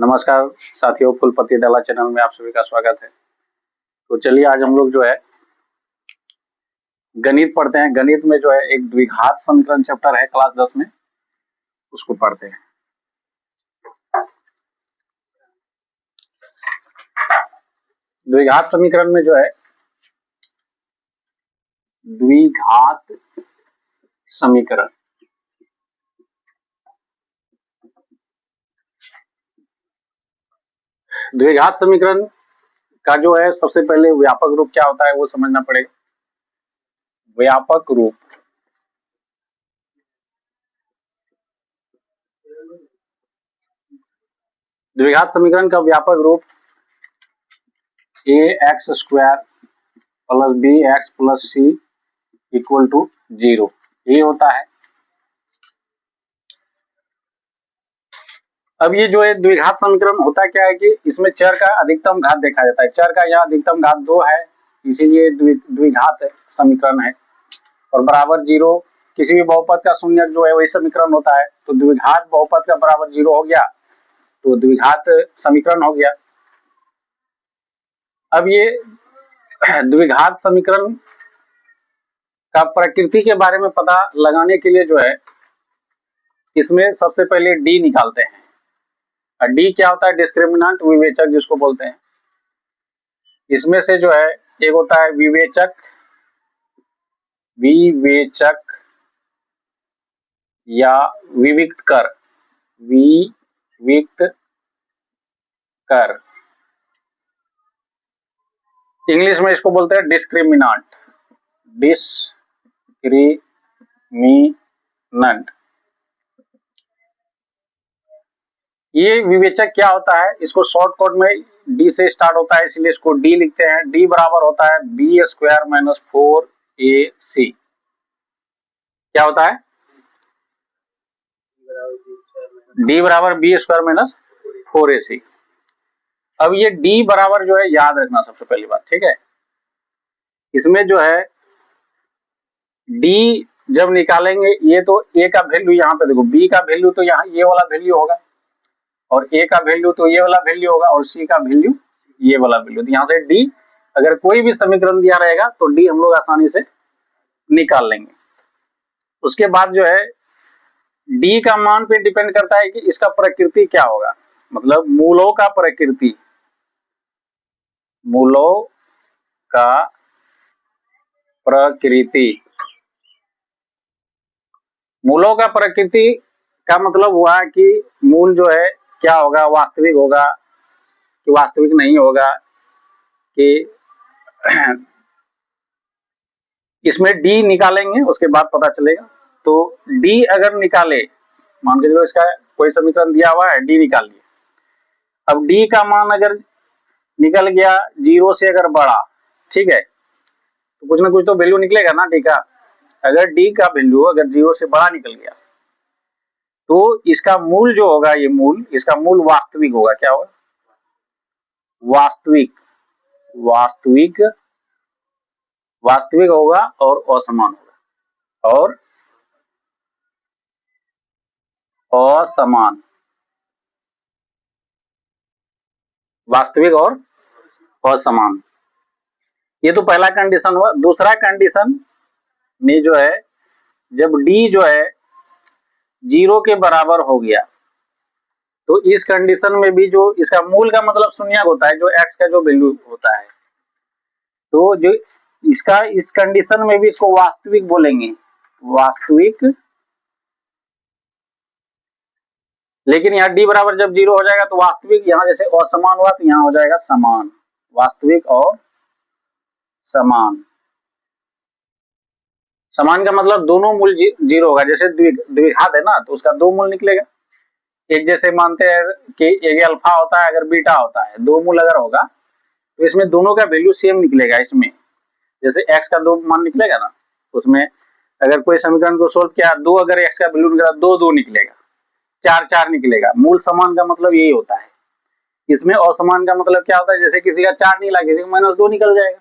नमस्कार साथियों, फुल पत्ती डाला चैनल में आप सभी का स्वागत है। तो चलिए आज हम लोग जो है गणित पढ़ते हैं। गणित में जो है एक द्विघात समीकरण चैप्टर है क्लास 10 में, उसको पढ़ते हैं। द्विघात समीकरण में जो है द्विघात समीकरण द्विघात समीकरण का जो है सबसे पहले व्यापक रूप क्या होता है वो समझना पड़ेगा। व्यापक रूप द्विघात समीकरण का व्यापक रूप ax² plus bx plus c equal to 0 ये होता है। अब ये जो है द्विघात समीकरण होता क्या है कि इसमें चर का अधिकतम घात देखा जाता है। चर का यहाँ अधिकतम घात 2 है, इसीलिए द्विघात समीकरण है। और बराबर 0 किसी भी बहुपद का शून्य जो है वही समीकरण होता है। तो द्विघात बहुपद का बराबर 0 हो गया तो द्विघात समीकरण हो गया। अब ये द्विघात समीकरण का प्रकृति के बारे में पता लगाने के लिए जो है इसमें सबसे पहले डी निकालते हैं। डी क्या होता है? डिस्क्रिमिनेंट, विवेचक जिसको बोलते हैं। इसमें से जो है एक होता है विवेचक या विविक्त कर। इंग्लिश में इसको बोलते हैं डिस्क्रिमिनेंट। ये विवेचक क्या होता है? इसको शॉर्ट कोड में डी से स्टार्ट होता है, इसलिए इसको डी लिखते हैं। डी बराबर होता है b² माइनस 4ac। क्या होता है? डी बराबर b² माइनस 4ac। अब ये डी बराबर जो है याद रखना सबसे पहली बात, ठीक है। इसमें जो है डी जब निकालेंगे ये तो ए का वैल्यू यहाँ पे देखो, बी का वैल्यू तो यहाँ ये वाला वैल्यू होगा और ए का वैल्यू तो ये वाला वैल्यू होगा और सी का वैल्यू ये वाला वैल्यू। तो यहाँ से डी अगर कोई भी समीकरण दिया रहेगा तो डी हम लोग आसानी से निकाल लेंगे। उसके बाद जो है डी का मान पे डिपेंड करता है कि इसका प्रकृति क्या होगा, मतलब मूलों का प्रकृति। मूलों का प्रकृति का मतलब हुआ कि मूल जो है क्या होगा, वास्तविक होगा कि वास्तविक नहीं होगा, कि इसमें डी निकालेंगे उसके बाद पता चलेगा। तो डी अगर निकाले, मान के चलो इसका कोई समीकरण दिया हुआ है, डी निकालिए। अब डी का मान अगर निकल गया 0 से अगर बड़ा, ठीक है, तो कुछ ना कुछ तो वैल्यू निकलेगा ना डी का। अगर डी का वैल्यू अगर 0 से बड़ा निकल गया तो इसका मूल जो होगा, ये मूल, इसका मूल वास्तविक होगा। क्या होगा? वास्तविक होगा और असमान होगा। और असमान, वास्तविक और असमान, ये तो पहला कंडीशन हुआ। दूसरा कंडीशन में जो है जब डी जो है 0 के बराबर हो गया तो इस कंडीशन में भी जो इसका मूल का मतलब शून्य होता है, जो एक्स का जो वैल्यू होता है, तो जो इसका इस कंडीशन में भी इसको वास्तविक बोलेंगे, वास्तविक। लेकिन यहाँ डी बराबर जब 0 हो जाएगा तो वास्तविक, यहाँ जैसे असमान हुआ तो यहाँ हो जाएगा समान। वास्तविक और समान, समान का मतलब दोनों मूल 0 होगा। जैसे द्विघात है ना, तो उसका 2 मूल निकलेगा। एक जैसे मानते हैं कि एक अल्फा होता है अगर बीटा होता है, 2 मूल अगर होगा तो इसमें दोनों का वैल्यू सेम निकलेगा। इसमें जैसे x का 2 मान निकलेगा ना, उसमें अगर कोई समीकरण को सोल्व किया, 2 अगर x का वैल्यू निकला 2 निकलेगा, 4 निकलेगा। मूल समान का मतलब यही होता है। इसमें असमान का मतलब क्या होता है? जैसे किसी का 4 निकला, किसी का -2 निकल जाएगा,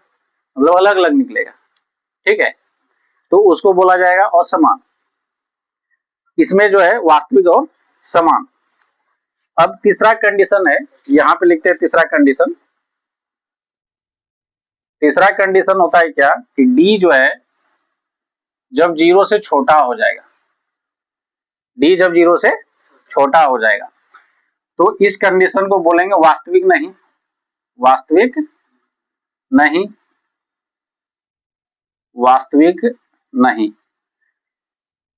मतलब अलग अलग निकलेगा, ठीक है, तो उसको बोला जाएगा असमान। इसमें जो है वास्तविक और समान। अब तीसरा कंडीशन है, यहाँ पे लिखते हैं तीसरा कंडीशन। तीसरा कंडीशन होता है क्या कि डी जो है जब 0 से छोटा हो जाएगा, डी जब 0 से छोटा हो जाएगा तो इस कंडीशन को बोलेंगे वास्तविक नहीं, वास्तविक नहीं, वास्तविक नहीं।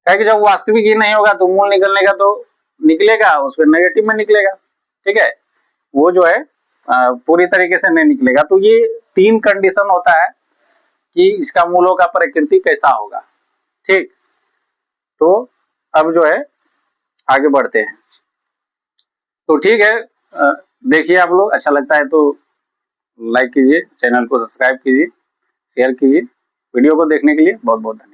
क्या कि जब वास्तविक ही नहीं होगा तो मूल निकलने का तो निकलेगा, उसके नेगेटिव में निकलेगा, ठीक है, वो जो है पूरी तरीके से नहीं निकलेगा। तो ये 3 कंडीशन होता है कि इसका मूलों का प्रकृति कैसा होगा, ठीक। तो अब जो है आगे बढ़ते हैं। तो ठीक है, देखिए आप लोग, अच्छा लगता है तो लाइक कीजिए, चैनल को सब्सक्राइब कीजिए, शेयर कीजिए। वीडियो को देखने के लिए बहुत बहुत धन्यवाद।